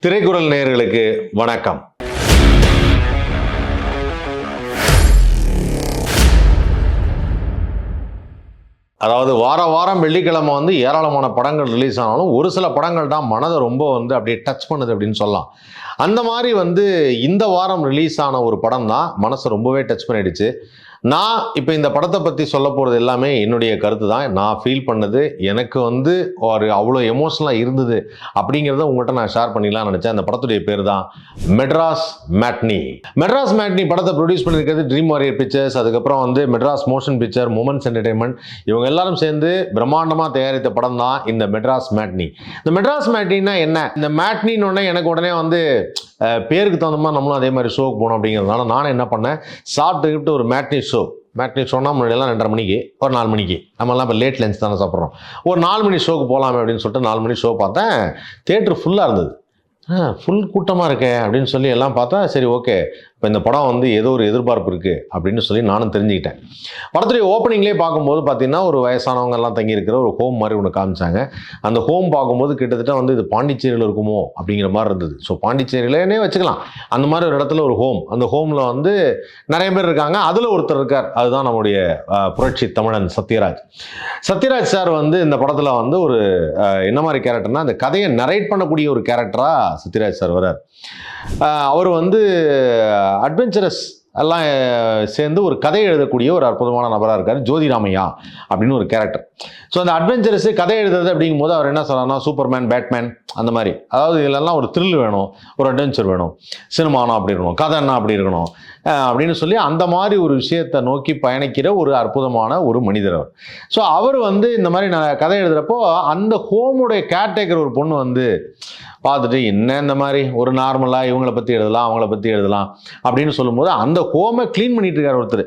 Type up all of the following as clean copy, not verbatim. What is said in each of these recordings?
திரைக்குறள் நேயர்களுக்கு வணக்கம். அதாவது வாரம் வெள்ளிக்கிழமை ஏராளமான படங்கள் ரிலீஸ் ஆனாலும் ஒரு சில படங்கள் தான் மனதை ரொம்ப அப்படியே டச் பண்ணுது அப்படின்னு சொல்லலாம். அந்த மாதிரி இந்த வாரம் ரிலீஸ் ஆன ஒரு படம் தான் மனசை ரொம்பவே டச் பண்ணிடுச்சு. நான் இப்போ இந்த படத்தை பற்றி சொல்ல போகிறது எல்லாமே என்னுடைய கருத்து தான். நான் ஃபீல் பண்ணது எனக்கு ஒரு அவ்வளோ எமோஷனலாக இருந்தது அப்படிங்கிறத உங்கள்கிட்ட நான் ஷேர் பண்ணிக்கலாம்னு நினச்சேன். அந்த படத்துடைய பேர் தான் மெட்ராஸ் மேட்னி. மெட்ராஸ் மேட்னி படத்தை ப்ரொடியூஸ் பண்ணியிருக்கிறது ட்ரீம் வாரியர் பிக்சர்ஸ், அதுக்கப்புறம் Madras motion picture, moments entertainment, இவங்க எல்லாரும் சேர்ந்து பிரம்மாண்டமாக தயாரித்த படம் தான் இந்த மெட்ராஸ் மேட்னி. இந்த மெட்ராஸ் மேட்னின்னா என்ன? இந்த மேட்னின்னு எனக்கு உடனே பேருக்கு தகுந்த மாதிரி நம்மளும் அதே மாதிரி ஷோக்கு போகணும் அப்படிங்கிறதுனால நானும் என்ன பண்ணேன், சாப்பிட்டுக்கிட்டு ஒரு மேட்னி ஷோனா முன்னாடியெல்லாம் 2:30 மணிக்கு, ஒரு 4 மணிக்கு, நம்மலாம் இப்போ லேட் லஞ்ச் தானே சாப்பிட்றோம், ஒரு 4 மணி ஷோக்கு போகலாமே அப்படின்னு சொல்லிட்டு 4 மணி ஷோ பார்த்தேன். தியேட்டர் ஃபுல்லாக இருந்தது. ஃபுல் கூட்டமாக இருக்கே அப்படின்னு சொல்லி எல்லாம் பார்த்தா, சரி ஓகே, இப்போ இந்த படம் ஏதோ ஒரு எதிர்பார்ப்பு இருக்குது அப்படின்னு சொல்லி நானும் தெரிஞ்சுக்கிட்டேன். படத்துடைய ஓப்பனிங்லேயே பார்க்கும்போது பார்த்தீங்கன்னா ஒரு வயசானவங்க எல்லாம் தங்கியிருக்கிற ஒரு ஹோம் மாதிரி ஒன்று காமிச்சாங்க. அந்த ஹோம் பார்க்கும்போது கிட்டத்தட்ட இது பாண்டிச்சேரியில் இருக்குமோ அப்படிங்கிற மாதிரி இருந்தது. ஸோ பாண்டிச்சேரியிலே வச்சுக்கலாம், அந்த மாதிரி ஒரு இடத்துல ஒரு ஹோம். அந்த ஹோமில் நிறைய பேர் இருக்காங்க. அதில் ஒருத்தர் இருக்கார், அதுதான் நம்முடைய புரட்சி தமிழன் சத்யராஜ் சார் இந்த படத்தில் ஒரு என்ன மாதிரி கேரக்டர்னா, அந்த கதையை நரேட் பண்ணக்கூடிய ஒரு கேரக்டராக சத்யராஜ் சார் வரார். அவர் அட்வென்ச்சரஸ் எல்லாம் சேர்ந்து ஒரு கதை எழுதக்கூடிய ஒரு அற்புதமான நபராக இருக்கார். ஜோதிராமையா அப்படின்னு ஒரு கேரக்டர். ஸோ அந்த அட்வென்ச்சரஸ் கதை எழுதுறது அப்படிங்கும் போது அவர் என்ன சொல்றாருன்னா, சூப்பர்மேன், பேட்மேன் அந்த மாதிரி, அதாவது இதெல்லாம் ஒரு த்ரில் வேணும், ஒரு அட்வென்ச்சர் வேணும், சினிமானா அப்படி இருக்கணும், கதைன்னா அப்படி இருக்கணும் அப்படின்னு சொல்லி அந்த மாதிரி ஒரு விஷயத்தை நோக்கி பயணிக்கிற ஒரு அற்புதமான ஒரு மனிதர் அவர். ஸோ அவர் இந்த மாதிரி நான் கதை எழுதுறப்போ அந்த ஹோமுடைய கேர்டேக்கர் ஒரு பொண்ணு பார்த்துட்டு, என்ன இந்த மாதிரி ஒரு நார்மலாக இவங்களை பற்றி எழுதலாம், அவங்கள பற்றி எழுதலாம் அப்படின்னு சொல்லும்போது, அந்த ஹோமை க்ளீன் பண்ணிட்டு இருக்கார் ஒருத்தர்,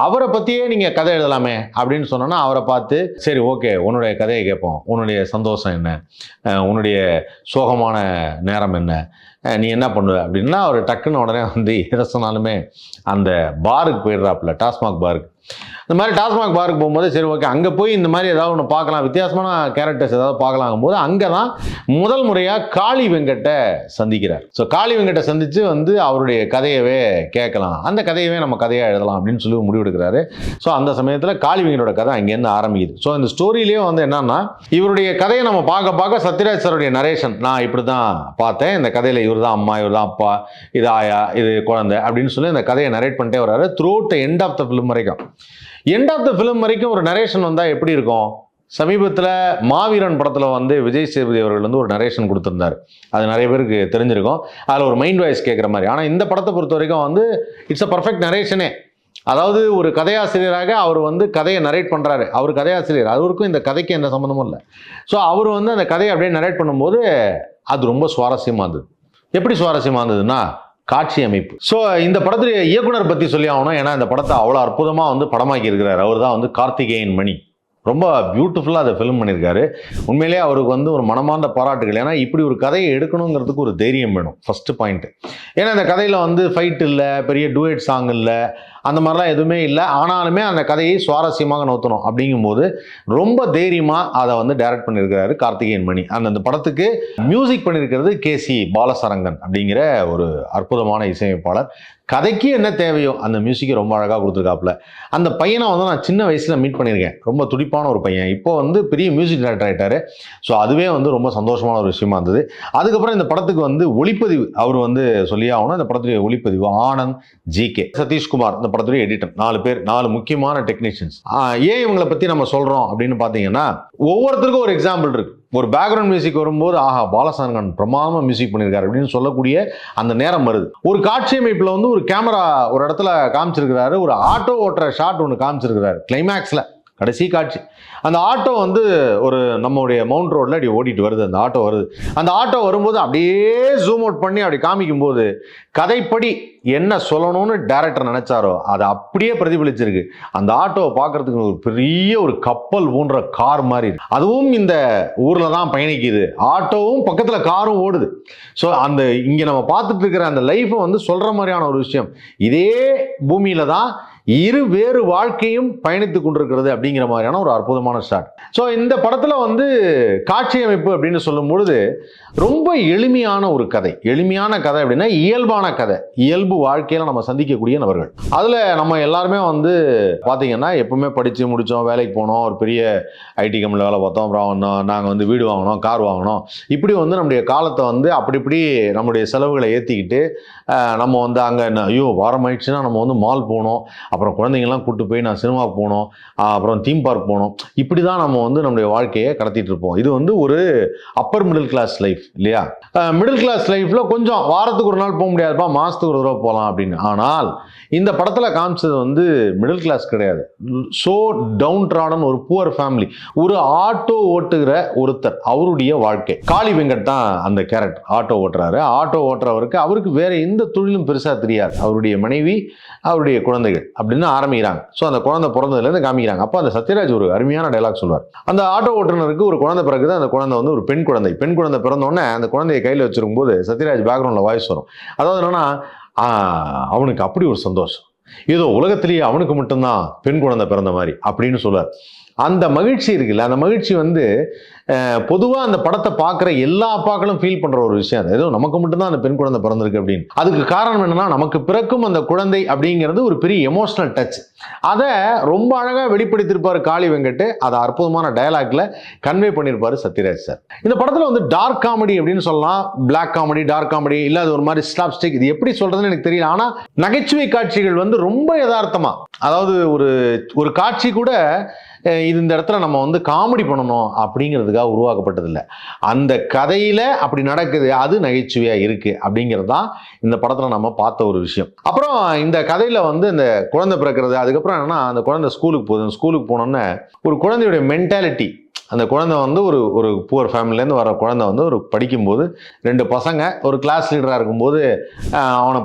அவரை பற்றியே நீங்கள் கதை எழுதலாமே அப்படின்னு சொன்னோன்னா, அவரை பார்த்து சரி ஓகே, உன்னுடைய கதையை கேட்போம், உன்னுடைய சந்தோஷம் என்ன, உன்னுடைய சோகமான நேரம் என்ன, நீ என்ன பண்ணுவ அப்படின்னா, அவர் டக்குன்னு உடனே எதை சொன்னாலுமே அந்த பாருக்கு போயிடுறாப்புல, டாஸ்மாக் பாருக்கு. இந்த மாதிரி டாஸ்மாக் பாருக்கு போகும்போது சரி ஓகே, அங்கே போய் இந்த மாதிரி ஏதாவது ஒன்று பார்க்கலாம், வித்தியாசமான கேரக்டர்ஸ் ஏதாவது பார்க்கலாங்கும் போது அங்கே தான் முதல் முறையாக காளி வெங்கட்டை சந்திக்கிறார். ஸோ காளி வெங்கட்டை சந்தித்து அவருடைய கதையவே கேட்கலாம், அந்த கதையவே நம்ம கதையாக எழுதலாம் அப்படின்னு சொல்லி முடிவெடுக்கிறாரு. ஸோ அந்த சமயத்தில் காளி வெங்கட்டோட கதை அங்கேருந்து ஆரம்பிக்குது. ஸோ இந்த ஸ்டோரியிலேயே என்னன்னா, இவருடைய கதையை நம்ம பார்க்க சத்யராஜ் சாருடைய நரேஷன், நான் இப்படி தான் பார்த்தேன், இந்த கதையில் இவர் தான் அம்மா, இவர் தான் அப்பா, இது ஆயா, இது குழந்தை அப்படின்னு சொல்லி இந்த கதையை நரேட் பண்ணிட்டே வர்றாரு throughout the end of the film வரைக்கும். எண்ட் ஆஃப் த ஃபிலிம் வரைக்கும் ஒரு நரேஷன் எப்படி இருக்கும்? சமீபத்தில் மாவீரன் படத்தில் விஜய் சேதுபதி அவர்கள் ஒரு நரேஷன் கொடுத்துருந்தார். அது நிறைய பேருக்கு தெரிஞ்சிருக்கும். அதில் ஒரு மைண்ட் வாய்ஸ் கேட்குற மாதிரி. ஆனால் இந்த படத்தை பொறுத்த வரைக்கும் இட்ஸ் அ பர்ஃபெக்ட் நரேஷனே. அதாவது ஒரு கதையாசிரியராக அவர் கதையை நரேட் பண்ணுறாரு. அவர் கதையாசிரியர், அவருக்கும் இந்த கதைக்கு எந்த சம்மந்தமும் இல்லை. ஸோ அவர் அந்த கதையை அப்படியே நரேட் பண்ணும்போது அது ரொம்ப சுவாரஸ்யமாக இருந்தது. எப்படி சுவாரஸ்யமாக இருந்ததுன்னா, காட்சி அமைப்பு. ஸோ இந்த படத்துடைய இயக்குனர் பற்றி சொல்லி ஆகணும். ஏன்னா இந்த படத்தை அவ்வளோ அற்புதமாக படமாக்கி இருக்கிறார். அவர் தான் கார்த்திகேயன் மணி. ரொம்ப பியூட்டிஃபுல்லாக அதை ஃபிலிம் பண்ணியிருக்காரு. உண்மையிலேயே அவருக்கு ஒரு மனமார்ந்த பாராட்டுகள். ஏன்னா இப்படி ஒரு கதையை எடுக்கணுங்கிறதுக்கு ஒரு தைரியம் வேணும், ஃபஸ்ட்டு பாயிண்ட்டு. ஏன்னா இந்த கதையில் ஃபைட் இல்லை, பெரிய டூயட் சாங் இல்லை, அந்த மாதிரிலாம் எதுவுமே இல்லை. ஆனாலுமே அந்த கதையை சுவாரஸ்யமாக நோத்தணும் அப்படிங்கும்போது ரொம்ப தைரியமாக அதை டைரக்ட் பண்ணியிருக்கிறாரு கார்த்திகேயன் மணி. அந்த படத்துக்கு மியூசிக் பண்ணியிருக்கிறது கேசி பாலசரங்கன் அப்படிங்கிற ஒரு அற்புதமான இசையமைப்பாளர். கதைக்கு என்ன தேவையோ அந்த மியூசிக்கை ரொம்ப அழகாக கொடுத்துருக்காப்புல. அந்த பையனை நான் சின்ன வயசில் மீட் பண்ணியிருக்கேன். ரொம்ப துடிப்பான ஒரு பையன். இப்போ பெரிய மியூசிக் டைரக்டர் ஆகிட்டார். ஸோ அதுவே ரொம்ப சந்தோஷமான ஒரு விஷயமா இருந்தது. அதுக்கப்புறம் இந்த படத்துக்கு ஒளிப்பதிவு அவர் சொல்லியே ஆகணும். இந்த படத்துடைய ஒளிப்பதிவு ஆனந்த், ஜிகே, சதீஷ்குமார் இந்த படத்துடைய எடிட்டர். 4 பேர், 4 முக்கியமான டெக்னீஷியன்ஸ். ஏன் இவங்களை பற்றி நம்ம சொல்கிறோம் அப்படின்னு பார்த்தீங்கன்னா, ஒவ்வொருத்தருக்கும் ஒரு எக்ஸாம்பிள் இருக்குது. ஒரு பேக்ரவுண்ட் மியூசிக் வரும்போது ஆஹா, பாலசரங்கன் பிரமாதமாக மியூசிக் பண்ணியிருக்காரு அப்படின்னு சொல்லக்கூடிய அந்த நேரம் வருது. ஒரு காட்சி அமைப்பில் ஒரு கேமரா ஒரு இடத்துல காமிச்சிருக்கிறாரு. ஒரு ஆட்டோ ஓட்டுற ஷாட் ஒன்று காமிச்சிருக்கிறாரு கிளைமேக்ஸில், கடைசி காட்சி. அந்த ஆட்டோ ஒரு நம்மளுடைய மவுண்ட் ரோடில் அப்படி ஓடிட்டு வருது. அந்த ஆட்டோ வருது. அந்த ஆட்டோ வரும்போது அப்படியே ஜூம் அவுட் பண்ணி அப்படி காமிக்கும்போது கதைப்படி என்ன சொல்லணும்னு டைரக்டர் நினைச்சாரோ அதை அப்படியே பிரதிபலிச்சிருக்கு. அந்த ஆட்டோவை பார்க்கறதுக்கு ஒரு பெரிய ஒரு கப்பல் போன்ற கார் மாதிரி, அதுவும் இந்த ஊரில் தான் பயணிக்குது, ஆட்டோவும் பக்கத்தில் காரும் ஓடுது. ஸோ அந்த இங்கே நம்ம பார்த்துட்டு இருக்கிற அந்த லைஃப்பை சொல்கிற மாதிரியான ஒரு விஷயம். இதே பூமியில் தான் வேறு வாழ்க்கையும் பயணித்துக் கொண்டிருக்கிறது அப்படிங்கிற மாதிரியான ஒரு அற்புதமான அற்புதமான ஷாட். ஸோ இந்த படத்தில் வந்து காட்சி அமைப்பு அப்படின்னு சொல்லும் பொழுது ரொம்ப எளிமையான ஒரு கதை. எளிமையான கதை அப்படின்னா இயல்பான கதை, இயல்பு வாழ்க்கையில் நம்ம சந்திக்கக்கூடிய நபர்கள். அதில் நம்ம எல்லாருமே வந்து பார்த்தீங்கன்னா எப்பவுமே படித்து முடித்தோம், வேலைக்கு போனோம், ஒரு பெரிய ஐடி கம்பெனியில் வேலை பார்த்தோம், அப்புறம் நாங்கள் வந்து வீடு வாங்கினோம், கார் வாங்கினோம், இப்படி வந்து நம்முடைய காலத்தை வந்து அப்படி இப்படி நம்முடைய செலவுகளை ஏற்றிக்கிட்டு நம்ம வந்து அங்கே ஐயோ வாரம் ஆயிடுச்சுன்னா நம்ம வந்து மால் போகணும், அப்புறம் குழந்தைங்கள்லாம் கூப்பிட்டு போய் நான் சினிமாவுக்கு போகணும், அப்புறம் தீம் பார்க் போகணும், இப்படி தான் நம்ம வந்து நம்முடைய வாழ்க்கையை கடத்திட்டு இருப்போம். இது வந்து ஒரு அப்பர் மிடில் கிளாஸ் லைஃப் இல்லையா? மிடில் கிளாஸ் லைஃப்ல கொஞ்சம் வாரத்துக்கு ஒரு நாள் போக முடியாதுப்பா, மாசத்துக்கு ஒரு தடவை போகலாம் அப்படின்னு. ஆனால் இந்த படத்தில் காமிச்சது வந்து மிடில் கிளாஸ் கிடையாது, ஸோ டவுன் ட்ராடன் ஒரு புவர் ஃபேமிலி, ஒரு ஆட்டோ ஓட்டுகிற ஒருத்தர், அவருடைய வாழ்க்கை. காளி வெங்கட் தான் அந்த கேரக்டர். ஆட்டோ ஓட்டுறாரு. ஆட்டோ ஓட்டுறவருக்கு அவருக்கு வேற எந்த தொழிலும் பெருசா தெரியாது. அவருடைய மனைவி, அவருடைய குழந்தைகள் அப்படின்னு ஆரம்பிக்கிறாங்க. ஸோ அந்த குழந்தை பிறந்ததுலேருந்து காமிக்கிறாங்க. அப்போ அந்த சத்யராஜ் ஒரு அருமையான டைலாக் சொல்வார். அந்த ஆட்டோ ஓட்டுநருக்கு ஒரு குழந்தை பிறகுது. அந்த குழந்தை வந்து ஒரு பெண் குழந்தை. பெண் குழந்தை பிறந்தோடனே அந்த குழந்தையை கையில் வச்சிருக்கும் போது சத்யராஜ் பேக்ரவுண்டில் வாய்ஸ் வரும். அதாவது என்னன்னா அவனுக்கு அப்படி ஒரு சந்தோஷம், ஏதோ உலகத்திலேயே அவனுக்கு மட்டும்தான் பெண் குழந்தை பிறந்த மாதிரி அப்படின்னு சொல்லுவார். அந்த மகிழ்ச்சி இருக்குல்ல, அந்த மகிழ்ச்சி வந்து பொதுவாக அந்த படத்தை பார்க்குற எல்லா அப்பாக்களும் ஃபீல் பண்ணுற ஒரு விஷயம். அது ஏதோ நமக்கு மட்டும்தான் அந்த பெண் குழந்தை பிறந்திருக்கு அப்படின்னு. அதுக்கு காரணம் என்னன்னா, நமக்கு பிறக்கும் அந்த குழந்தை அப்படிங்கிறது ஒரு பெரிய எமோஷனல் டச். அதை ரொம்ப அழகாக வெளிப்படுத்தியிருப்பார் காளி வெங்கட். அதை அற்புதமான டயலாக்ல கன்வே பண்ணியிருப்பார் சத்யராஜ் சார். இந்த படத்தில் வந்து டார்க் காமெடி அப்படின்னு சொல்லலாம், பிளாக் காமெடி, டார்க் காமெடி, இல்லை அது ஒரு மாதிரி ஸ்லாப் ஸ்டிக், இது எப்படி சொல்றதுன்னு எனக்கு தெரியல. ஆனால் நகைச்சுவை காட்சிகள் வந்து ரொம்ப யதார்த்தமா, அதாவது ஒரு காட்சி கூட இது இந்த இடத்துல நம்ம வந்து காமெடி பண்ணணும் அப்படிங்கிறதுக்காக உருவாக்கப்பட்டதில்லை. அந்த கதையில அப்படி நடக்குது, அது நகைச்சுவையா இருக்கு அப்படிங்கிறது தான் இந்த படத்துல நம்ம பார்த்த ஒரு விஷயம். அப்புறம் இந்த கதையில வந்து இந்த குழந்தை பிறக்கிறது, அதுக்கப்புறம் என்னன்னா அந்த குழந்தை ஸ்கூலுக்கு போகுது. ஸ்கூலுக்கு போனோன்னே ஒரு குழந்தையுடைய மென்டாலிட்டி, அந்த குழந்தை வந்து ஒரு புவர் ஃபேமிலியிலேருந்து வர குழந்தை வந்து ஒரு படிக்கும்போது 2 பசங்க ஒரு கிளாஸ் லீடராக இருக்கும்போது அவனை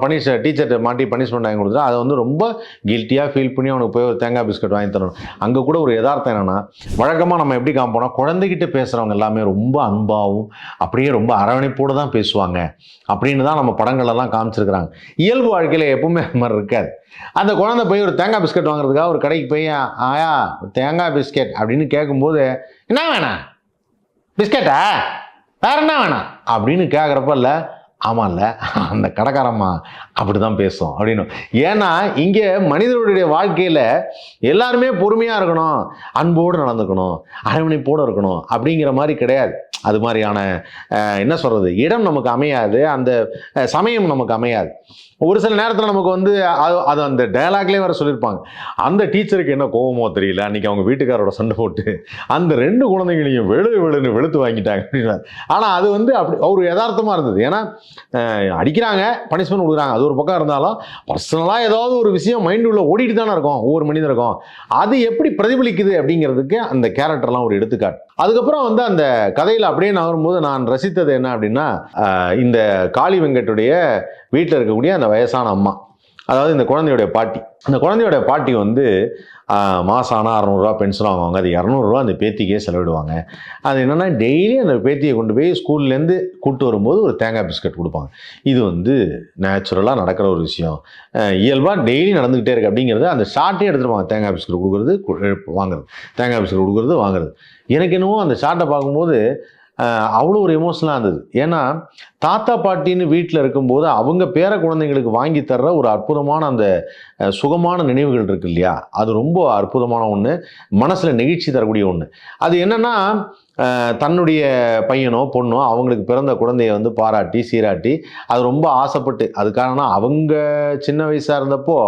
டீச்சர்கிட்ட மாட்டி பனிஷ்மெண்ட் வாங்கி கொடுத்துட்டு அதை வந்து ரொம்ப கில்ட்டியாக ஃபீல் பண்ணி அவனுக்கு போய் ஒரு தேங்காய் பிஸ்கட் வாங்கி தரணும். அங்கே கூட ஒரு யதார்த்தம் என்னென்னா, வழக்கமாக நம்ம எப்படி காமிப்போம்னா குழந்தைகிட்ட பேசுகிறவங்க எல்லாமே ரொம்ப அன்பாகவும் அப்படியே ரொம்ப அரவணைப்போடு தான் பேசுவாங்க அப்படின்னு தான் நம்ம படங்களெல்லாம் காமிச்சிருக்கிறாங்க. இயல்பு வாழ்க்கையில் எப்பவுமே அது மாதிரி இருக்காது. அந்த குழந்தை போய் ஒரு தேங்காய் பிஸ்கட் வாங்குறதுக்காக ஒரு கடைக்கு போய் ஆயா தேங்காய் பிஸ்கெட் அப்படின்னு கேட்கும்போது, என்ன வேணாம் பிஸ்கெட்டா, வேற என்ன வேணாம் அப்படின்னு கேட்குறப்ப இல்லை, ஆமாம்ல அந்த கடைக்காரம்மா அப்படி தான் பேசும் அப்படின்னு. ஏன்னா இங்கே மனிதர்களுடைய வாழ்க்கையில் எல்லாருமே பொறுமையாக இருக்கணும், அன்போடு நடந்துக்கணும், அரவணைப்போடு இருக்கணும் அப்படிங்கிற மாதிரி கிடையாது. அது மாதிரியான என்ன சொல்கிறது, இடம் நமக்கு அமையாது, அந்த சமயம் நமக்கு அமையாது. ஒரு சில நேரத்தில் நமக்கு வந்து அது அந்த டயலாக்லேயே வேறு சொல்லியிருப்பாங்க, அந்த டீச்சருக்கு என்ன கோபமோ தெரியல, அன்றைக்கி அவங்க வீட்டுக்காரோட சண்டை போட்டு அந்த 2 குழந்தைங்களையும் வெளுன்னு வெளுத்து வாங்கிட்டாங்க அப்படின்னா. ஆனால் அது வந்து அப்படி ஒரு யதார்த்தமாக இருந்தது. ஏன்னா அடிக்கிறாங்க, பனிஷ்மெண்ட் கொடுக்குறாங்க, அது ஒரு பக்கம் இருந்தாலும் பர்சனலாக ஏதாவது ஒரு விஷயம் மைண்டு உள்ள ஓடிட்டு தானே இருக்கும் ஒவ்வொரு மனிதருக்கும். அது எப்படி பிரதிபலிக்குது அப்படிங்கிறதுக்கு அந்த கேரக்டர்லாம் ஒரு எடுத்துக்காட்டு. அதுக்கப்புறம் வந்து அந்த கதையில் அப்படியே நகரும்போது நான் ரசித்தது என்ன அப்படின்னா, இந்த காளி வெங்கட்டுடைய வீட்டில் இருக்கக்கூடிய அந்த வயசான அம்மா, அதாவது இந்த குழந்தையுடைய பாட்டி. அந்த குழந்தையோட பாட்டி வந்து மாதம் ஆனால் 600 ரூபா பென்ஷன் வாங்குவாங்க. அது 200 ரூபா அந்த பேத்திக்கே செலவிடுவாங்க. அது என்னென்னா டெய்லி அந்த பேத்தியை கொண்டு போய் ஸ்கூல்லேருந்து கூப்பிட்டு வரும்போது ஒரு தேங்காய் பிஸ்கட் கொடுப்பாங்க. இது வந்து நேச்சுரலாக நடக்கிற ஒரு விஷயம், இயல்பாக டெய்லி நடந்துக்கிட்டே இருக்குது அப்படிங்கிறது அந்த ஷார்ட்டே எடுத்துருப்பாங்க. தேங்காய் பிஸ்கட் கொடுக்குறது வாங்குறது, தேங்காய் பிஸ்கட் கொடுக்குறது வாங்குறது. எனக்கு என்னவோ அந்த ஷார்ட்டை பார்க்கும்போது அவ்வளோ ஒரு எமோஷனலாக இருந்தது. ஏன்னா தாத்தா பாட்டின்னு வீட்டில் இருக்கும்போது அவங்க பேர குழந்தைங்களுக்கு வாங்கி தர்ற ஒரு அற்புதமான அந்த சுகமான நினைவுகள் இருக்கு இல்லையா, அது ரொம்ப அற்புதமான ஒன்று, மனசில் நெகிழ்ச்சி தரக்கூடிய ஒன்று. அது என்னென்னா, தன்னுடைய பையனோ பொண்ணோ அவங்களுக்கு பிறந்த குழந்தைய வந்து பாராட்டி சீராட்டி அது ரொம்ப ஆசைப்பட்டு, அது காரணம் அவங்க சின்ன வயசாக இருந்தப்போ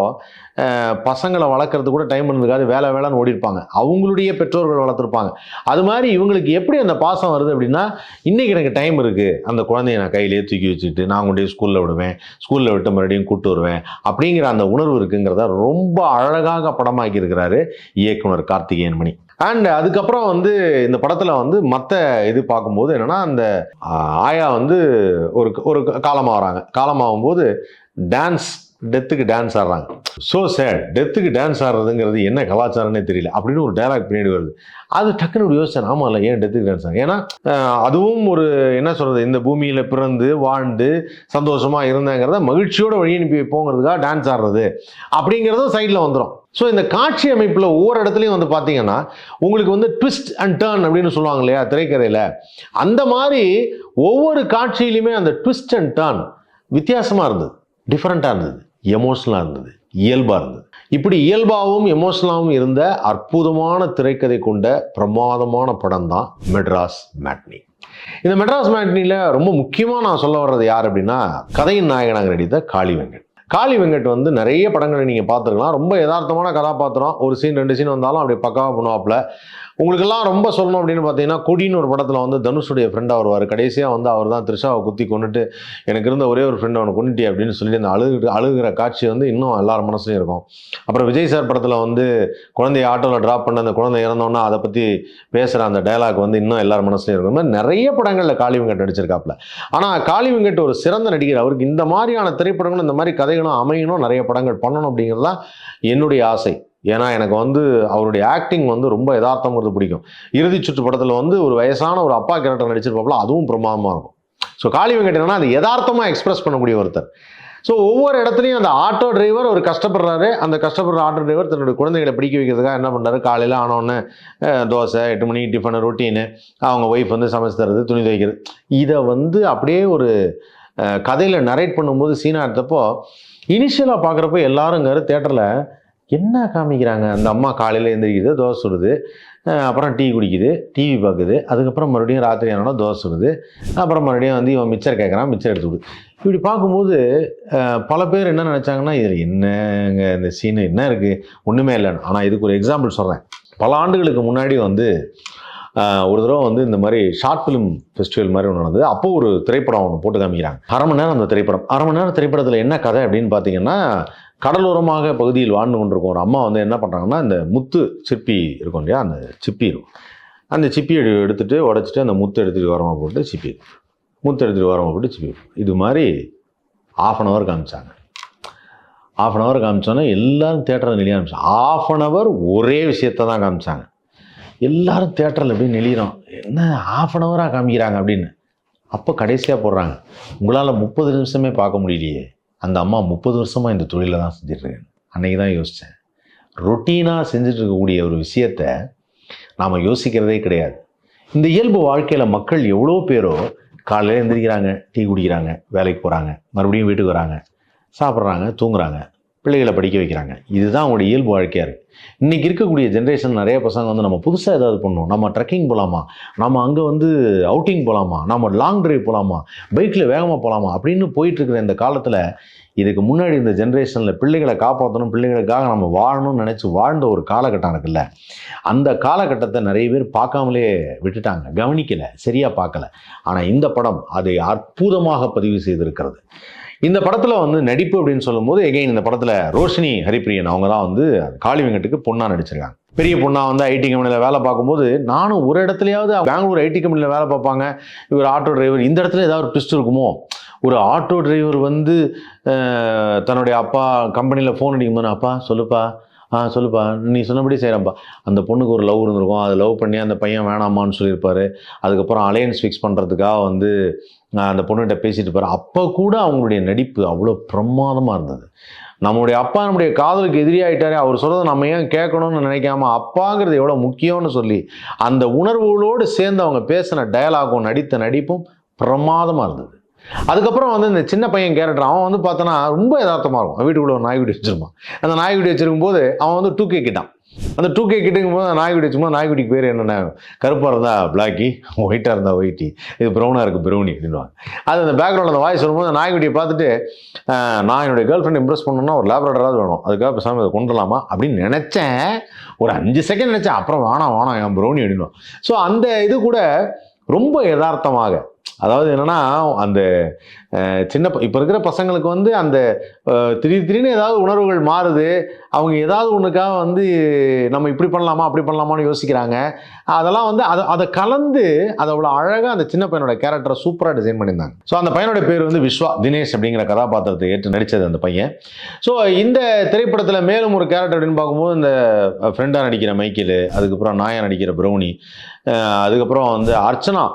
பசங்களை வளர்க்குறது கூட டைம் இருந்ததுக்காது வேலைன்னு ஓடிருப்பாங்க, அவங்களுடைய பெற்றோர்கள் வளர்த்துருப்பாங்க. அது மாதிரி இவங்களுக்கு எப்படி அந்த பாசம் வருது அப்படின்னா, இன்றைக்கி எனக்கு டைம் இருக்குது, அந்த குழந்தைய நான் கையிலே தூக்கி வச்சுக்கிட்டு நான் கொண்டு ஸ்கூலில் விடுவேன், ஸ்கூலில் விட்டு மறுபடியும் கூப்பிட்டு வருவேன் அப்படிங்கிற அந்த உணர்வு இருக்குங்கிறத ரொம்ப அழகாக படமாக்கி இருக்கிறாரு இயக்குனர் கார்த்திகேயன் மணி. அண்ட் அதுக்கப்புறம் வந்து இந்த படத்தில் வந்து மற்ற இது பார்க்கும்போது என்னென்னா, அந்த ஆயா வந்து ஒரு காலமாக வராங்க. காலமாகும்போது டெத்துக்கு டான்ஸ் ஆடுறாங்க. ஸோ சேட், டெத்துக்கு டான்ஸ் ஆடுறதுங்கிறது என்ன கலாச்சாரம்னே தெரியல அப்படின்னு ஒரு டயலாக் பின்னாடி வருது. அது டக்குன்னு இப்படி யோசிச்சேன், ஆமாம்ல ஏன் டெத்துக்கு டான்ஸ் ஆகும்? ஏன்னா அதுவும் ஒரு என்ன சொல்கிறது, இந்த பூமியில் பிறந்து வாழ்ந்து சந்தோஷமாக இருந்தேங்கிறத மகிழ்ச்சியோட வழி அனுப்பி வைப்போங்கிறதுக்காக டான்ஸ் ஆடுறது அப்படிங்கிறதும் சைடில் வந்துடும். ஸோ இந்த காட்சி அமைப்பில் ஒவ்வொரு இடத்துலையும் வந்து பார்த்தீங்கன்னா உங்களுக்கு வந்து ட்விஸ்ட் அண்ட் டர்ன் அப்படின்னு சொல்லுவாங்க இல்லையா திரைக்கதையில், அந்த மாதிரி ஒவ்வொரு காட்சியிலுமே அந்த ட்விஸ்ட் அண்ட் டர்ன் வித்தியாசமாக இருந்தது, டிஃப்ரெண்ட்டாக இருந்தது, எமோஷனலாக இருந்தது, இயல்பாக இருந்தது. இப்படி இயல்பாகவும் எமோஷனலாகவும் இருந்த அற்புதமான திரைக்கதை கொண்ட பிரமாதமான படம் தான் மெட்ராஸ் மேட்னி. இந்த மெட்ராஸ் மேட்னியில் ரொம்ப முக்கியமாக நான் சொல்ல வர்றது யார் அப்படின்னா, கதையின் நாயகனாக நடித்த காளி வெங்கட். காளி வெங்கட் வந்து நிறைய படங்களை நீங்கள் பார்த்துருக்கலாம். ரொம்ப யதார்த்தமான கதாபாத்திரம், ஒரு சீன் 2 சீன் வந்தாலும் அப்படி பக்காவாக பண்ணுவாப்புல. உங்களுக்கெல்லாம் ரொம்ப சொல்லணும் அப்படின்னு பார்த்தீங்கன்னா, கொடின்னு ஒரு படத்தில் வந்து தனுஷுடைய ஃப்ரெண்டாக வருவார். கடைசியாக வந்து அவர் தான் த்ரிஷாவை குத்தி கொண்டுட்டு எனக்கு இருந்த ஒரே ஒரு ஃப்ரெண்ட் அவனை கொண்டுட்டி அப்படின்னு சொல்லிட்டு அந்த அழுகிற காட்சி வந்து இன்னும் எல்லார் மனசுலையும் இருக்கும். அப்புறம் விஜய் சார் படத்தில் வந்து குழந்தைய ஆட்டோவில் ட்ராப் பண்ண அந்த குழந்தை இறந்தோன்னா அதை பற்றி பேசுகிற அந்த டயலாக் வந்து இன்னும் எல்லார் மனசுலையும் இருக்கும். இந்த மாதிரி நிறைய படங்களில் காளி வெங்கட் நடிச்சிருக்காப்புல. ஆனால் காளி வெங்கட் ஒரு சிறந்த நடிகர். அவருக்கு இந்த மாதிரியான திரைப்படங்களும் இந்த மாதிரி கதைகளும் அமையணும், நிறைய படங்கள் பண்ணணும் அப்படிங்கிறது தான் என்னுடைய ஆசை. ஏன்னா எனக்கு வந்து அவருடைய ஆக்டிங் வந்து ரொம்ப யதார்த்தங்கிறது பிடிக்கும். இறுதி சுற்று படத்தில் வந்து ஒரு வயசான ஒரு அப்பா கேரக்டர் நடிச்சிருப்பாப்புல, அதுவும் பிரமாதமாக இருக்கும். ஸோ காளி வெங்கட் என்னன்னா அது யதார்த்தமாக எக்ஸ்பிரஸ் பண்ணக்கூடிய ஒருத்தர். ஸோ ஒவ்வொரு இடத்துலையும் அந்த ஆட்டோ டிரைவர் ஒரு கஷ்டப்படுறாரு, அந்த கஷ்டப்படுற ஆட்டோ டிரைவர் தன்னுடைய குழந்தைகளை படிக்க வைக்கிறதுக்காக என்ன பண்ணுறாரு, காலையில் ஆனோடனே தோசை 8 மணி டிஃபனு ரொட்டீனு, அவங்க ஒய்ஃப் வந்து சமைச்சு தர்றது, துணி துவைக்கிறது, இதை வந்து அப்படியே ஒரு கதையில் நரேட் பண்ணும்போது சீனாக எடுத்தப்போ இனிஷியலாக பார்க்குறப்போ எல்லாருங்கிற தேட்டரில் என்ன காமிக்கிறாங்க, அந்த அம்மா காலையில் எழுந்திரிக்குது, தோசை சுடுது, அப்புறம் டீ குடிக்குது, டிவி பார்க்குது, அதுக்கப்புறம் மறுபடியும் ராத்திரி ஆனோட தோசை சுடுது, அப்புறம் மறுபடியும் வந்து இவன் மிச்சர் கேட்குறான், மிச்சர் எடுத்து விடு. இப்படி பார்க்கும்போது பல பேர் என்ன நினச்சாங்கன்னா, இதில் என்னங்க இந்த சீனு என்ன இருக்குது, ஒன்றுமே இல்லைன்னு. ஆனால் இதுக்கு ஒரு எக்ஸாம்பிள் சொல்கிறேன். பல ஆண்டுகளுக்கு முன்னாடி வந்து ஒரு தடவை வந்து இந்த மாதிரி ஷார்ட் ஃபிலிம் ஃபெஸ்டிவல் மாதிரி ஒன்று நடந்தது. அப்போ ஒரு திரைப்படம் ஒன்று போட்டு காமிக்கிறாங்க, 1/2 மணி நேரம். அந்த திரைப்படம் 1/2 மணி நேரம் திரைப்படத்தில் என்ன கதை அப்படின்னு பார்த்தீங்கன்னா, கடலோரமாக பகுதியில் வாழ்ந்து கொண்டிருக்கும் ஒரு அம்மா வந்து என்ன பண்ணுறாங்கன்னா, இந்த முத்து சிப்பி இருக்கும் இல்லையா, அந்த சிப்பி இருக்கும், அந்த சிப்பியை எடுத்துகிட்டு உடச்சிட்டு அந்த முத்து எடுத்துகிட்டு ஓரமாக போட்டு சிப்பி, முத்து எடுத்துகிட்டு ஓரமாக போட்டு சிப்பி, இது மாதிரி 1/2 hour காமிச்சாங்க. 1/2 hour காமிச்சோன்னே எல்லோரும் தேட்டரில் நெளிய ஆரம்பிச்சாங்க. 1/2 hour ஒரே விஷயத்தை தான் காமிச்சாங்க. எல்லோரும் தேட்டரில் எப்படி நெளிகிறோம், என்ன 1/2 hour காமிக்கிறாங்க அப்படின்னு. அப்போ கடைசியாக போடுறாங்க, உங்களால் 30 நிமிஷமே பார்க்க முடியலையே, அந்த அம்மா 30 வருஷமாக இந்த தொழிலை தான் செஞ்சிட்ருக்கேன். அன்றைக்கி தான் யோசித்தேன், ரொட்டீனாக செஞ்சுட்டு இருக்கக்கூடிய ஒரு விஷயத்தை நாம் யோசிக்கிறதே கிடையாது. இந்த இயல்பு வாழ்க்கையில் மக்கள் எவ்வளோ பேரோ காலையில் எழுந்திரிக்கிறாங்க, டீ குடிக்கிறாங்க, வேலைக்கு போகிறாங்க, மறுபடியும் வீட்டுக்கு வராங்க, சாப்பிட்றாங்க, தூங்குறாங்க, பிள்ளைகளை படிக்க வைக்கிறாங்க. இதுதான் அவங்களுடைய இயல்பு வாழ்க்கையாக இருக்குது. இன்றைக்கி இருக்கக்கூடிய ஜென்ரேஷன் நிறைய பசங்க வந்து நம்ம புதுசாக ஏதாவது பண்ணணும், நம்ம ட்ரெக்கிங் போகலாமா, நம்ம அங்கே வந்து அவுட்டிங் போகலாமா, நம்ம லாங் ட்ரைவ் போகலாமா, பைக்கில் வேகமாக போகலாமா அப்படின்னு போயிட்டுருக்கிற இந்த காலத்தில், இதுக்கு முன்னாடி இந்த ஜென்ரேஷனில் பிள்ளைகளை காப்பாற்றணும், பிள்ளைகளுக்காக நம்ம வாழணும்னு நினச்சி வாழ்ந்த ஒரு காலகட்டம் இருக்குல்ல, அந்த காலகட்டத்தை நிறைய பேர் பார்க்காமலே விட்டுட்டாங்க, கவனிக்கலை, சரியாக பார்க்கல. ஆனால் இந்த படம் அதை அற்புதமாக பதிவு செய்திருக்கிறது. இந்த படத்தில் வந்து நடிப்பு அப்படின்னு சொல்லும்போது எகைன் இந்த படத்தில் ரோஷினி ஹரிப்பிரியன் அவங்க தான் வந்து காளி வெங்கட்டுக்கு பொண்ணாக நடிச்சிருக்காங்க. பெரிய பொண்ணாக வந்து ஐடி கம்பெனியில் வேலை பார்க்கும்போது நானும் ஒரு இடத்துலையாவது பெங்களூர் ஐடி கம்பெனியில் வேலை பார்ப்பாங்க, இவர் ஆட்டோ டிரைவர், இந்த இடத்துல ஏதாவது ஒரு ட்விஸ்ட் இருக்குமோ, ஒரு ஆட்டோ டிரைவர் வந்து தன்னுடைய அப்பா கம்பெனியில் ஃபோன் அடிக்கும்போது, அப்பா சொல்லுப்பா, சொல்லுப்பா, நீ சொன்னபடி செய்கிறப்பா, அந்த பொண்ணுக்கு ஒரு லவ் இருந்திருக்கும், அதை லவ் பண்ணி அந்த பையன் வேணாமான்னு சொல்லியிருப்பார், அதுக்கப்புறம் அலையன்ஸ் ஃபிக்ஸ் பண்ணுறதுக்காக வந்து அந்த பொண்ணுகிட்ட பேசிட்டு இருப்பார். அப்போ கூட அவங்களுடைய நடிப்பு அவ்வளோ பிரமாதமாக இருந்தது. நம்மளுடைய அப்பா நம்முடைய காதலுக்கு எதிரியாகிட்டாரே, அவர் சொல்கிறத நம்ம ஏன் கேட்கணும்னு நினைக்காம அப்பாங்கிறது எவ்வளோ முக்கியம்னு சொல்லி அந்த உணர்வுகளோடு சேர்ந்து அவங்க பேசின டயலாகும் நடித்த நடிப்பும் பிரமாதமாக இருந்தது. அதுக்கப்புறம் வந்து இந்த சின்ன பையன் கேரக்டர் அவன் வந்து பார்த்தோன்னா ரொம்ப யதார்த்தமாக இருக்கும். வீட்டுக்குள்ளே ஒரு நாய்க்குட்டி வச்சுருப்பான். அந்த நாய்க்குட்டி வச்சிருக்கும் போது அவன் வந்து 2K கிட்டான். அந்த 2K கிட்டுக்கும் போது நாய்க்குட்டி வச்சும்போது நாய்க்குட்டிக்கு பேர் என்னென்ன, கருப்பாக இருந்தால் பிளாக்கி, ஒயிட்டாக இருந்தால் ஒயிட்டி, இது ப்ரௌனாக இருக்குது ப்ரௌனி அப்படின்வாங்க. அது அந்த பேக்ரவுண்டில் அந்த வாய்ஸ் வரும்போது அந்த நாய்க்குட்டியை பார்த்துட்டு நான் என்னுடைய கேர்ள் ஃப்ரெண்ட் இம்ப்ரெஸ் பண்ணணும்னா ஒரு லேப்ரடாராவது வேணும், அதுக்காக பேசாமல் இதை கொண்டுலாமா அப்படின்னு நினச்சேன். ஒரு 5 செகண்ட் நினச்சேன், அப்புறம் வேணாம் என் ப்ரௌனி அப்படின்வான். ஸோ அந்த இது கூட ரொம்ப யதார்த்தமாக அதாவது என்னன்னா அந்த சின்ன இப்போ இருக்கிற பசங்களுக்கு வந்து அந்த திடீர்னு ஏதாவது உணர்வுகள் மாறுது, அவங்க ஏதாவது ஒன்றுக்காக வந்து நம்ம இப்படி பண்ணலாமா அப்படி பண்ணலாமான்னு யோசிக்கிறாங்க. அதெல்லாம் வந்து அதை கலந்து அதை அவ்வளோ அழகாக அந்த சின்ன பையனோட கேரக்டரை சூப்பராக டிசைன் பண்ணியிருந்தாங்க. ஸோ அந்த பையனோட பேர் வந்து விஸ்வா தினேஷ் அப்படிங்கிற கதாபாத்திரத்தை ஏற்று நடித்தது அந்த பையன். ஸோ இந்த திரைப்படத்தில் மேலும் ஒரு கேரக்டர் அப்படின்னு பார்க்கும்போது இந்த ஃப்ரெண்டாக நடிக்கிற மைக்கேல், அதுக்கப்புறம் நாயா நடிக்கிற ப்ரௌனி, அதுக்கப்புறம் வந்து அர்ச்சனா,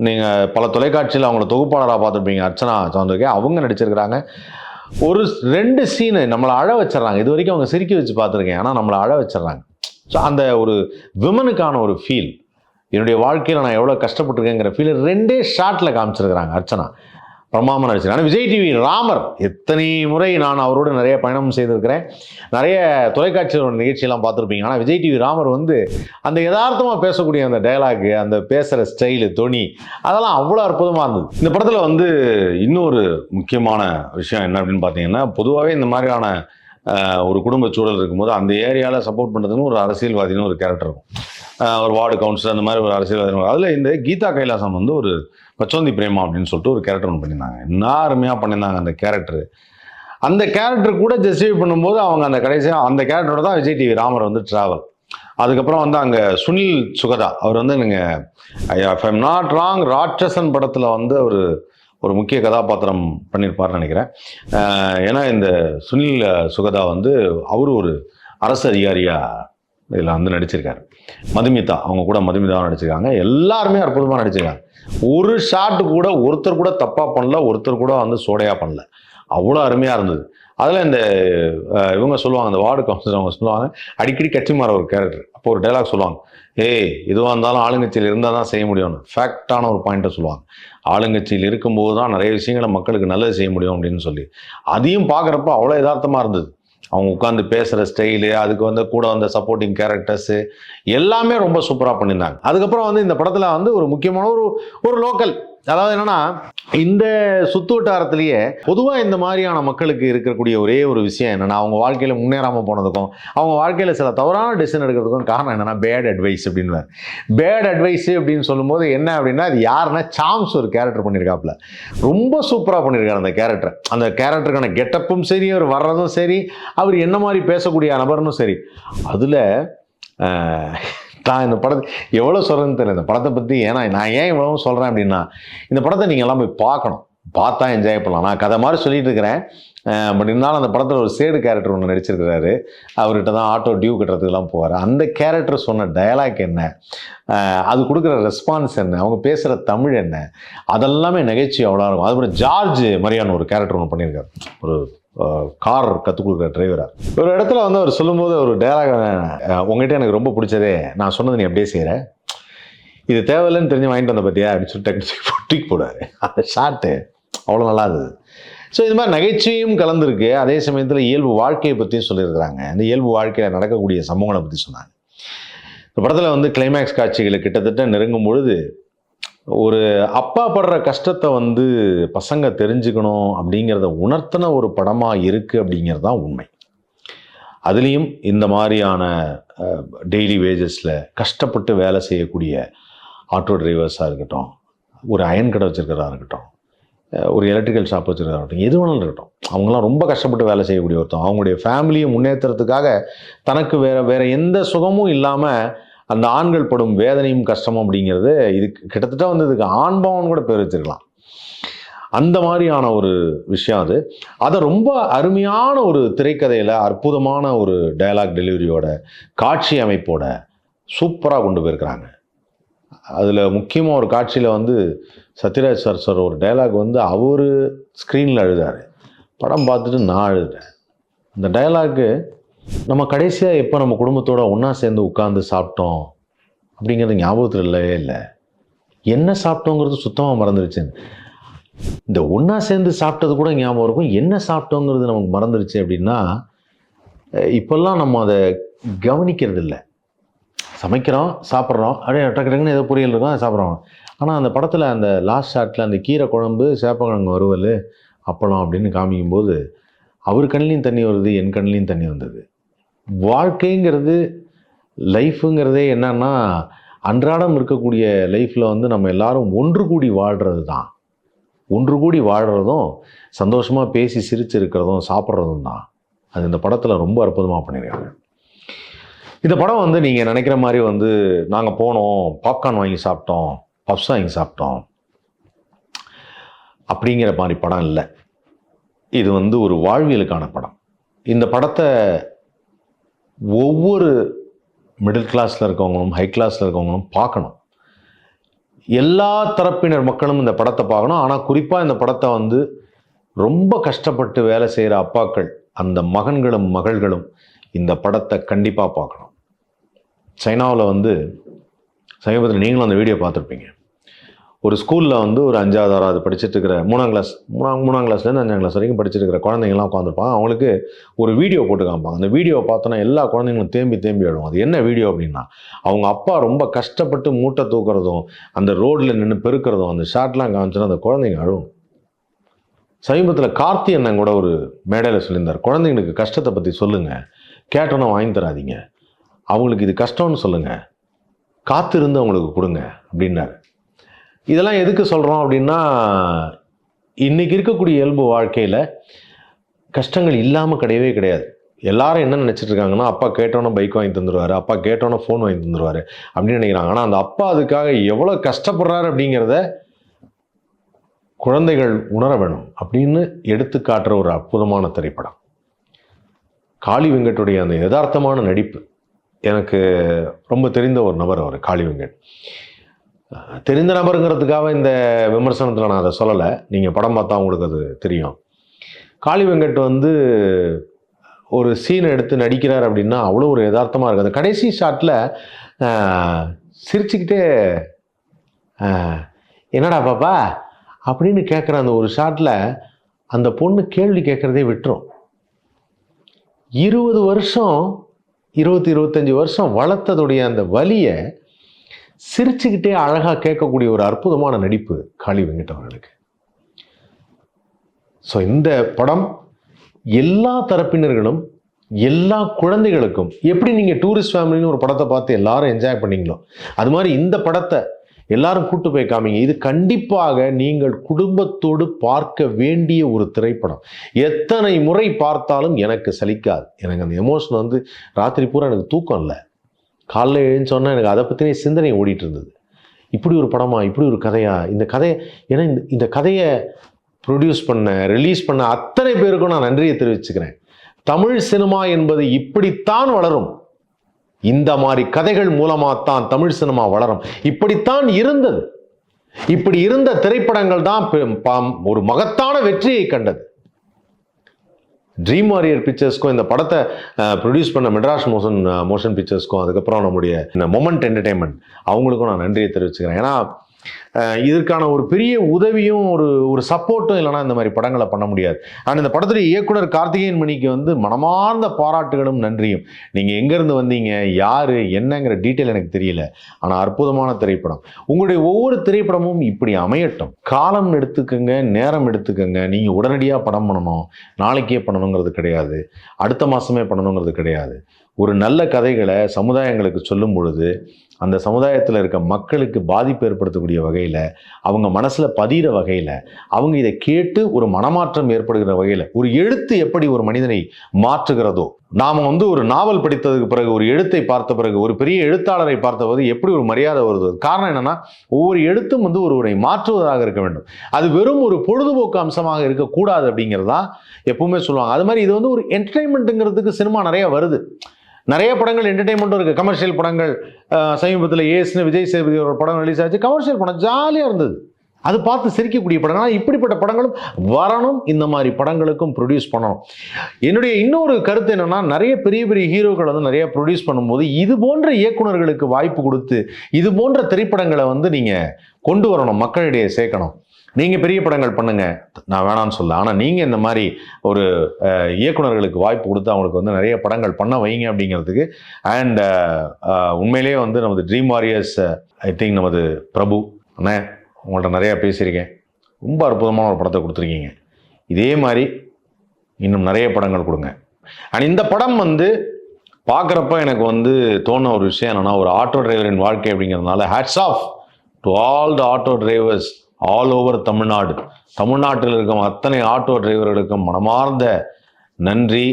நீங்கள் பல தொலைக்காட்சியில் அவங்கள தொகுப்பாளராக பார்த்துருப்பீங்க, அர்ச்சனா சௌந்தர்யா, அவங்க நடிச்சிருக்கிறாங்க. ஒரு 2 சீனு நம்மளை அழ வச்சிடறாங்க. இது வரைக்கும் அவங்க சிரிக்க வச்சு பார்த்துருக்கேன், ஆனால் நம்மளை அழ வச்சிடறாங்க. ஸோ அந்த ஒரு விமனுக்கான ஒரு ஃபீல், என்னுடைய வாழ்க்கையில் நான் எவ்வளோ கஷ்டப்பட்டுருக்கேங்கிற ஃபீல் 2 ஷாட்டில் காமிச்சிருக்கிறாங்க அர்ச்சனா. பிரமாம நடிச்சிருக்கேன். ஆனால் விஜய் டிவி ராமர் எத்தனை முறை நான் அவரோடு நிறைய பயணம் செய்திருக்கிறேன், நிறைய தொலைக்காட்சியோட நிகழ்ச்சியெல்லாம் பார்த்துருப்பீங்க. ஆனால் விஜய் டிவி ராமர் வந்து அந்த யதார்த்தமாக பேசக்கூடிய அந்த டைலாகு, அந்த பேசுகிற ஸ்டைலு, தொனி, அதெல்லாம் அவ்வளோ அற்புதமாக இருந்தது. இந்த படத்தில் வந்து இன்னொரு முக்கியமான விஷயம் என்ன அப்படின்னு பார்த்தீங்கன்னா, பொதுவாகவே இந்த மாதிரியான ஒரு குடும்ப சூழல் இருக்கும்போது அந்த ஏரியாவில் சப்போர்ட் பண்ணுறதுன்னு ஒரு அரசியல்வாதின்னு ஒரு கேரக்டர் இருக்கும், ஒரு வார்டு கவுன்சிலர், அந்த மாதிரி ஒரு அரசியல்வாதி. அதில் இந்த கீதா கைலாசம் வந்து ஒரு பச்சோந்தி பிரேமா அப்படின்னு சொல்லிட்டு ஒரு கேரக்டர் ஒன்று பண்ணியிருந்தாங்க. என்ன அருமையாக பண்ணியிருந்தாங்க அந்த கேரக்டர். அந்த கேரக்டர் கூட ஜஸ்டிஃபை பண்ணும்போது அவங்க அந்த கடைசியாக அந்த கேரக்டரோட தான் விஜய் டிவி ராமர் வந்து ட்ராவல். அதுக்கப்புறம் வந்து அங்கே சுனில் சுகதா, அவர் வந்து நீங்கள் இஃப் ஐம் நாட் ராங் ராட்சசன் படத்தில் வந்து ஒரு முக்கிய கதாபாத்திரம் பண்ணியிருப்பார்னு நினைக்கிறேன். ஏன்னா இந்த சுனில் சுகதா வந்து அவரு ஒரு அரசு அதிகாரியாக இதில் வந்து நடிச்சிருக்காரு. மதுமிதா, அவங்க கூட மதுமிதாவும் நடிச்சிருக்காங்க. எல்லாருமே அற்புதமாக நடிச்சிருக்காங்க. ஒரு ஷாட்டு கூட ஒருத்தர் கூட தப்பாக பண்ணல, ஒருத்தர் கூட வந்து சோடையாக பண்ணல, அவ்வளோ அருமையாக இருந்தது. அதில் இந்த இவங்க சொல்லுவாங்க, அந்த வார்டு கவுன்சிலர் அவங்க சொல்லுவாங்க, அடிக்கடி கட்சி மாற ஒரு கேரக்டர். அப்போ ஒரு டைலாக் சொல்லுவாங்க, எதுவாக இருந்தாலும் ஆளுங்கட்சியில் இருந்தால் தான் செய்ய முடியும்னு. ஃபேக்டான ஒரு பாயிண்ட்டை சொல்லுவாங்க. ஆளுங்கட்சியில் இருக்கும்போது தான் நிறைய விஷயங்களை மக்களுக்கு நல்லது செய்ய முடியும் அப்படின்னு சொல்லி. அதையும் பார்க்குறப்ப அவ்வளோ யதார்த்தமாக இருந்தது. அவங்க உட்காந்து பேசுகிற ஸ்டைலு, அதுக்கு வந்து கூட வந்த சப்போர்ட்டிங் கேரக்டர்ஸு எல்லாமே ரொம்ப சூப்பராக பண்ணியிருந்தாங்க. அதுக்கப்புறம் வந்து இந்த படத்தில் வந்து ஒரு முக்கியமான ஒரு லோக்கல், அதாவது என்னன்னா இந்த சுத்து வட்டாரத்திலேயே பொதுவாக இந்த மாதிரியான மக்களுக்கு இருக்கக்கூடிய ஒரே ஒரு விஷயம் என்னன்னா, அவங்க வாழ்க்கையில் முன்னேறாமல் போனதுக்கும் அவங்க வாழ்க்கையில் சில தவறான டெசிஷன் எடுக்கிறதுக்கும் காரணம் என்னன்னா பேட் அட்வைஸ் அப்படின்னு. பேட் அட்வைஸ் அப்படின்னு சொல்லும்போது என்ன அப்படின்னா, அது யாருன்னா சாம்ஸ் ஒரு கேரக்டர் பண்ணியிருக்காப்புல, ரொம்ப சூப்பராக பண்ணியிருக்காரு அந்த கேரக்டர். அந்த கேரக்டருக்கான கெட்டப்பும் சரி, அவர் வர்றதும் சரி, அவர் என்ன மாதிரி பேசக்கூடிய நபர்னும் சரி. அதில் நான் இந்த படத்தை எவ்வளோ சொல்கிறேன்னு தெரியல இந்த படத்தை பற்றி. ஏன்னா நான் ஏன் இவ்வளோ சொல்கிறேன் அப்படின்னா, இந்த படத்தை நீங்கள் எல்லாம் போய் பார்க்கணும், பார்த்தா என்ஜாய் பண்ணலாம். நான் கதை மாதிரி சொல்லிட்டு இருக்கிறேன், பட் இருந்தாலும் அந்த படத்தில் ஒரு சேடு கேரக்டர் ஒன்று நடிச்சிருக்கிறாரு. அவர்கிட்ட தான் ஆட்டோ டியூ கட்டுறதுக்கெல்லாம் போவார். அந்த கேரக்டர் சொன்ன டயலாக் என்ன, அது கொடுக்குற ரெஸ்பான்ஸ் என்ன, அவங்க பேசுகிற தமிழ் என்ன, அதெல்லாமே நகைச்சுவை அவ்வளோ இருக்கும். அதுக்கப்புறம் ஜார்ஜ் மாதிரியான ஒரு கேரக்டர் ஒன்று பண்ணியிருக்காரு, ஒரு கார் கற்றுக் கொடுக்குற டிரைவராக. ஒரு இடத்துல வந்து அவர் சொல்லும்போது ஒரு டயலாக், உங்ககிட்ட எனக்கு ரொம்ப பிடிச்சதே, நான் சொன்னது நீ அப்படியே செய்கிற, இது தேவையில்லைன்னு தெரிஞ்சு வாங்கிட்டு வந்த பற்றியா அப்படின்னு சொல்லி டெக்னிக் போடுவார். அந்த ஷார்ட்டு அவ்வளோ நல்லா இருந்தது. ஸோ இது மாதிரி நகைச்சுவையும் கலந்துருக்கு, அதே சமயத்தில் இயல்பு வாழ்க்கையை பற்றியும் சொல்லியிருக்கிறாங்க. அந்த இயல்பு வாழ்க்கையில் நடக்கக்கூடிய சம்பவங்களை பற்றி சொன்னாங்க. இந்த படத்தில் வந்து கிளைமேக்ஸ் காட்சிகளை கிட்டத்தட்ட நெருங்கும் பொழுது ஒரு அப்பா படுற கஷ்டத்தை வந்து பசங்க தெரிஞ்சுக்கணும் அப்படிங்கிறத உணர்த்தின ஒரு படமாக இருக்குது அப்படிங்கிறது தான் உண்மை. அதுலேயும் இந்த மாதிரியான டெய்லி வேஜஸில் கஷ்டப்பட்டு வேலை செய்யக்கூடிய ஆட்டோ டிரைவர்ஸாக இருக்கட்டும், ஒரு அயன் கடை வச்சுருக்கிறதா இருக்கட்டும், ஒரு எலக்ட்ரிக்கல் ஷாப் வச்சுருக்கிறதா இருக்கட்டும், எது வேணாலும் இருக்கட்டும், அவங்களாம் ரொம்ப கஷ்டப்பட்டு வேலை செய்யக்கூடிய ஒருத்தன், அவங்களுடைய ஃபேமிலியை முன்னேற்றத்துக்காக தனக்கு வேறு எந்த சுகமும் இல்லாமல் அந்த ஆண்கள் படும் வேதனையும் கஷ்டமும் அப்படிங்கிறது, இது கிட்டத்தட்ட வந்து இதுக்கு ஆண்பாவன் கூட பேர் வச்சிருக்கலாம். அந்த மாதிரியான ஒரு விஷயம் அது. அதை ரொம்ப அருமையான ஒரு திரைக்கதையில் அற்புதமான ஒரு டயலாக் டெலிவரியோட, காட்சி அமைப்போட சூப்பராக கொண்டு போயிருக்கிறாங்க. அதில் முக்கியமாக ஒரு காட்சியில் வந்து சத்யராஜ் சார் ஒரு டயலாக் வந்து அவர் ஸ்க்ரீனில் அழுதார், படம் பார்த்துட்டு நான் அழுதேன். இந்த டயலாக்கு நம்ம கடைசியாக எப்போ நம்ம குடும்பத்தோடு ஒன்றா சேர்ந்து உட்காந்து சாப்பிட்டோம் அப்படிங்கிறது ஞாபகத்தில் இல்லவே இல்லை. என்ன சாப்பிட்டோங்கிறது சுத்தமாக மறந்துடுச்சு. இந்த ஒன்றா சேர்ந்து சாப்பிட்டது கூட ஞாபகம் இருக்கும், என்ன சாப்பிட்டோங்கிறது நமக்கு மறந்துடுச்சு அப்படின்னா, இப்போல்லாம் நம்ம அதை கவனிக்கிறது இல்லை. சமைக்கிறோம், சாப்பிட்றோம், அப்படியே டக்குன்னு ஏதோ பொரியல் இருக்கும், அதை சாப்பிட்றோம். ஆனால் அந்த படத்தில் அந்த லாஸ்ட் ஷாட்டில் அந்த கீரை குழம்பு, சேப்பக்கிழங்கு வறுவல், அப்பளம் அப்படின்னு காமிக்கும்போது அவர் கண்ணிலையும் தண்ணி வருது, என் கண்ணிலையும் தண்ணி வந்தது. வாழ்க்கைங்கிறது, லைஃபுங்கிறதே என்னன்னா, அன்றாடம் இருக்கக்கூடிய லைஃப்பில் வந்து நம்ம எல்லாரும் ஒன்று கூடி வாழ்கிறது தான். ஒன்று கூடி வாழ்கிறதும் சந்தோஷமாக பேசி சிரித்து இருக்கிறதும் சாப்பிட்றதும் தான். அது இந்த படத்தில் ரொம்ப அற்புதமாக பண்ணியிருக்காங்க. இந்த படம் வந்து நீங்கள் நினைக்கிற மாதிரி வந்து நாங்கள் போனோம், பாப்கார்ன் வாங்கி சாப்பிட்டோம், பப்ஸ் வாங்கி சாப்பிட்டோம் அப்படிங்கிற மாதிரி படம் இல்லை. இது வந்து ஒரு வாழ்வியலுக்கான படம். இந்த படத்தை ஒவ்வொரு மிடில் கிளாஸில் இருக்கவங்களும் ஹை கிளாஸில் இருக்கவங்களும் பார்க்கணும். எல்லா தரப்பினர் மக்களும் இந்த படத்தை பார்க்கணும். ஆனால் குறிப்பாக இந்த படத்தை வந்து ரொம்ப கஷ்டப்பட்டு வேலை செய்கிற அப்பாக்கள், அந்த மகன்களும் மகள்களும் இந்த படத்தை கண்டிப்பாக பார்க்கணும். சைனாவில் வந்து சமீபத்தில் நீங்களும் அந்த வீடியோ பார்த்துருப்பீங்க. ஒரு ஸ்கூலில் வந்து ஒரு 5வது 6வது படிச்சுட்டு இருக்கிற மூணாம் கிளாஸ்லேருந்து 5ஆம் கிளாஸ் வரைக்கும் படிச்சுட்டு இருக்கிற குழந்தைங்கள்லாம் உட்காந்துருப்பாங்க. அவங்களுக்கு ஒரு வீடியோ போட்டு காமிப்பாங்க. அந்த வீடியோவை பார்த்தோன்னா எல்லா குழந்தைங்களும் தேம்பி எழுவும். அது என்ன வீடியோ அப்படின்னா, அவங்க அப்பா ரொம்ப கஷ்டப்பட்டு மூட்டை தூக்குறதும் அந்த ரோட்டில் நின்று பெருக்கிறதும் அந்த ஷார்ட்லாம் காமிச்சோன்னா அந்த குழந்தைங்க அழுவும். சமீபத்தில் கார்த்தி அண்ணன் கூட ஒரு மேடையில் சொல்லியிருந்தார், குழந்தைங்களுக்கு கஷ்டத்தை பற்றி சொல்லுங்கள், கேட்டோன்னா வாங்கி தராதீங்க, அவங்களுக்கு இது கஷ்டம்னு சொல்லுங்கள், காத்திருந்து அவங்களுக்கு கொடுங்க அப்படின்னாரு. இதெல்லாம் எதுக்கு சொல்கிறோம் அப்படின்னா, இன்றைக்கி இருக்கக்கூடிய இயல்பு வாழ்க்கையில் கஷ்டங்கள் இல்லாமல் கிடையவே கிடையாது. எல்லாரும் என்ன நினச்சிட்டு இருக்காங்கன்னா, அப்பா கேட்டோன்னே பைக் வாங்கி தந்துடுவார், அப்பா கேட்டோன்னே ஃபோன் வாங்கி தந்துடுவார் அப்படின்னு நினைக்கிறாங்க. ஆனால் அந்த அப்பா அதுக்காக எவ்வளோ கஷ்டப்படுறாரு அப்படிங்கிறத குழந்தைகள் உணர வேணும் அப்படின்னு எடுத்து காட்டுற ஒரு அற்புதமான திரைப்படம். காளி வெங்கட்டுடைய அந்த யதார்த்தமான நடிப்பு, எனக்கு ரொம்ப தெரிந்த ஒரு நபர் அவர் காளி வெங்கட். தெரிந்த நபருங்கிறதுக்காக இந்த விமர்சனத்தில் நான் அதை சொல்லலை, நீங்கள் படம் பார்த்தா உங்களுக்கு அது தெரியும். காளி வெங்கட் வந்து ஒரு சீனை எடுத்து நடிக்கிறார் அப்படின்னா அவ்வளோ ஒரு யதார்த்தமாக இருக்குது. அந்த கடைசி ஷாட்டில் சிரிச்சுக்கிட்டே என்னடா பாப்பா அப்படின்னு கேட்குற அந்த ஒரு ஷாட்டில் அந்த பொண்ணு கேள்வி கேட்குறதே விட்டுரும். 20 வருஷம் 25 வருஷம் வளர்த்ததுடைய அந்த வலியை சிரிச்சுக்கிட்டே அழகாக கேட்கக்கூடிய ஒரு அற்புதமான நடிப்பு காளி வெங்கட் அவர்களுக்கு. ஸோ இந்த படம் எல்லா தரப்பினர்களும் எல்லா குழந்தைகளுக்கும், எப்படி நீங்கள் டூரிஸ்ட் ஃபேமிலின்னு ஒரு படத்தை பார்த்து எல்லாரும் என்ஜாய் பண்ணீங்களோ அது மாதிரி இந்த படத்தை எல்லாரும் கூட்டு போய் காமிங்க. இது கண்டிப்பாக நீங்கள் குடும்பத்தோடு பார்க்க வேண்டிய ஒரு திரைப்படம். எத்தனை முறை பார்த்தாலும் எனக்கு சலிக்காது. எனக்கு அந்த எமோஷன் வந்து ராத்திரி பூரா எனக்கு தூக்கம் இல்லை, காலைல எழுந்தோன்னா எனக்கு அதை பற்றினே சிந்தனை ஓடிட்டு இருந்தது. இப்படி ஒரு படமா, இப்படி ஒரு கதையா, இந்த கதையை ஏன்னா இந்த கதையை ப்ரொடியூஸ் பண்ண ரிலீஸ் பண்ண அத்தனை பேருக்கும் நான் நன்றியை தெரிவிச்சுக்கிறேன். தமிழ் சினிமா என்பது இப்படித்தான் வளரும். இந்த மாதிரி கதைகள் மூலமாகத்தான் தமிழ் சினிமா வளரும். இப்படித்தான் இருந்தது. இப்படி இருந்த திரைப்படங்கள் தான் ஒரு மகத்தான வெற்றியை கண்டது. ட்ரீம் வாரியர் பிக்சர்ஸ்க்கும் இந்த படத்தை ப்ரொடியூஸ் பண்ண மெட்ராஸ் மோஷன் பிக்சர்ஸ்க்கும் அதுக்கப்புறம் நம்முடைய இந்த மொமெண்ட் என்டர்டெயின்மெண்ட் அவங்களுக்கும் நான் நன்றியை தெரிவிச்சுக்கிறேன். ஏன்னா இதற்கான ஒரு பெரிய உதவியும் ஒரு சப்போர்ட்டும் இல்லைனா இந்த மாதிரி படங்களை பண்ண முடியாது. ஆனால் இந்த படத்துடைய இயக்குனர் கார்த்திகேயன் மணிக்கு வந்து மனமார்ந்த பாராட்டுகளும் நன்றியும். நீங்கள் எங்கேருந்து வந்தீங்க, யார் என்னங்கிற டீட்டெயில் எனக்கு தெரியல, ஆனால் அற்புதமான திரைப்படம். உங்களுடைய ஒவ்வொரு திரைப்படமும் இப்படி அமையட்டும். காலம் எடுத்துக்கங்க, நேரம் எடுத்துக்கங்க. நீங்கள் உடனடியாக படம் பண்ணணும், நாளைக்கே பண்ணணுங்கிறது கிடையாது, அடுத்த மாதமே பண்ணணுங்கிறது கிடையாது. ஒரு நல்ல கதைகளை சமுதாயங்களுக்கு சொல்லும் பொழுது அந்த சமுதாயத்தில் இருக்க மக்களுக்கு பாதிப்பு ஏற்படுத்தக்கூடிய வகையில், அவங்க மனசில் பதிகிற வகையில், அவங்க இதை கேட்டு ஒரு மனமாற்றம் ஏற்படுகிற வகையில், ஒரு எழுத்து எப்படி ஒரு மனிதனை மாற்றுகிறதோ, நாம் வந்து ஒரு நாவல் படித்ததுக்கு பிறகு, ஒரு எழுத்தை பார்த்த பிறகு, ஒரு பெரிய எழுத்தாளரை பார்த்தபோது எப்படி ஒரு மரியாதை வருது. காரணம் என்னன்னா, ஒவ்வொரு எழுத்தும் வந்து ஒருவரை மாற்றுவதாக இருக்க வேண்டும். அது வெறும் ஒரு பொழுதுபோக்கு அம்சமாக இருக்கக்கூடாது அப்படிங்கிறதா எப்பவுமே சொல்லுவாங்க. அது மாதிரி இது வந்து ஒரு என்டர்டெயின்மெண்ட்டுங்கிறதுக்கு சினிமா நிறைய வருது. நிறைய படங்கள் என்டர்டெயின்மெண்ட்டும் இருக்குது. கமர்ஷியல் படங்கள், சமீபத்தில் ஏஸ்னு விஜய் சேதுபதி ஒரு படம் ரிலீஸ் ஆச்சு, கமர்ஷியல் படம் ஜாலியாக இருந்தது, அது பார்த்து சிரிக்கக்கூடிய படங்கள். ஆனால் இப்படிப்பட்ட படங்களும் வரணும், இந்த மாதிரி படங்களுக்கும் ப்ரொடியூஸ் பண்ணணும். என்னுடைய இன்னொரு கருத்து என்னென்னா, நிறைய பெரிய பெரிய ஹீரோக்கள் வந்து நிறைய ப்ரொடியூஸ் பண்ணும்போது இது போன்ற இயக்குநர்களுக்கு வாய்ப்பு கொடுத்து இது போன்ற திரைப்படங்களை வந்து நீங்கள் கொண்டு வரணும், மக்களிடையே சேர்க்கணும். நீங்கள் பெரிய படங்கள் பண்ணுங்கள், நான் வேணான்னு சொல்ல, ஆனால் நீங்கள் இந்த மாதிரி ஒரு இயக்குநர்களுக்கு வாய்ப்பு கொடுத்து அவங்களுக்கு வந்து நிறைய படங்கள் பண்ண வைங்க அப்படிங்கிறதுக்கு. அண்ட் உண்மையிலேயே வந்து நமது ட்ரீம் வாரியர்ஸ், ஐ திங்க் நமது பிரபு அண்ணே, உங்கள்கிட்ட நிறையா பேசியிருக்கேன், ரொம்ப அற்புதமான ஒரு படத்தை கொடுத்துருக்கீங்க. இதே மாதிரி இன்னும் நிறைய படங்கள் கொடுங்க. அண்ட் இந்த படம் வந்து பார்க்குறப்ப எனக்கு வந்து தோண ஒரு விஷயம் என்னன்னா, ஒரு ஆட்டோ டிரைவரின் வாழ்க்கை அப்படிங்கிறதுனால hats off to all the auto drivers all over Tamil Nadu. தமிழ்நாட்டில் இருக்கும் அத்தனை ஆட்டோ டிரைவர்களுக்கும் மனமார்ந்த நன்றி.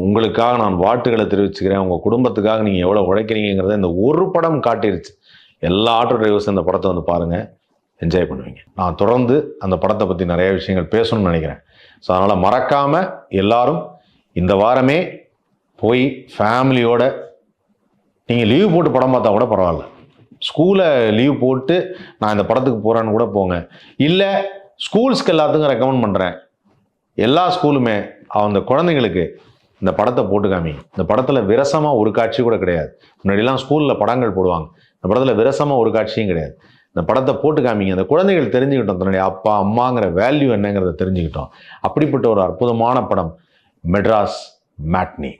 உங்களுக்காக நான் வாழ்த்துக்களை தெரிவிச்சுக்கிறேன். உங்கள் குடும்பத்துக்காக நீங்கள் எவ்வளோ உழைக்கிறீங்கிறத இந்த ஒரு படம் காட்டிருச்சு. எல்லா ஆட்டோ டிரைவர்ஸும் இந்த படத்தை வந்து பாருங்கள், என்ஜாய் பண்ணுவீங்க. நான் தொடர்ந்து அந்த படத்தை பற்றி நிறைய விஷயங்கள் பேசணும்னு நினைக்கிறேன். ஸோ அதனால் மறக்காமல் எல்லாரும் இந்த வாரமே போய் ஃபேமிலியோட, நீங்கள் லீவ் போட்டு படம் பார்த்தா கூட பரவாயில்ல, ஸ்கூலை லீவ் போட்டு நான் இந்த படத்துக்கு போகிறேன்னு கூட போங்க. இல்லை ஸ்கூல்ஸ்க்கு எல்லாத்துக்கும் ரெக்கமெண்ட் பண்ணுறேன். எல்லா ஸ்கூலுமே அந்த குழந்தைங்களுக்கு இந்த படத்தை போட்டு காமி. இந்த படத்தில் விரசமாக ஒரு காட்சி கூட கிடையாது. முன்னாடிலாம் ஸ்கூலில் படங்கள் போடுவாங்க, இந்த படத்தில் விரசமாக ஒரு காட்சியும் கிடையாது. இந்த படத்தை போட்டு காமிங்க. அந்த குழந்தைகள் தெரிஞ்சுக்கிட்டோம் தன்னுடைய அப்பா அம்மாங்கிற வேல்யூ என்னங்கிறத தெரிஞ்சுக்கிட்டோம். அப்படிப்பட்ட ஒரு அற்புதமான படம் மெட்ராஸ் மேட்னி.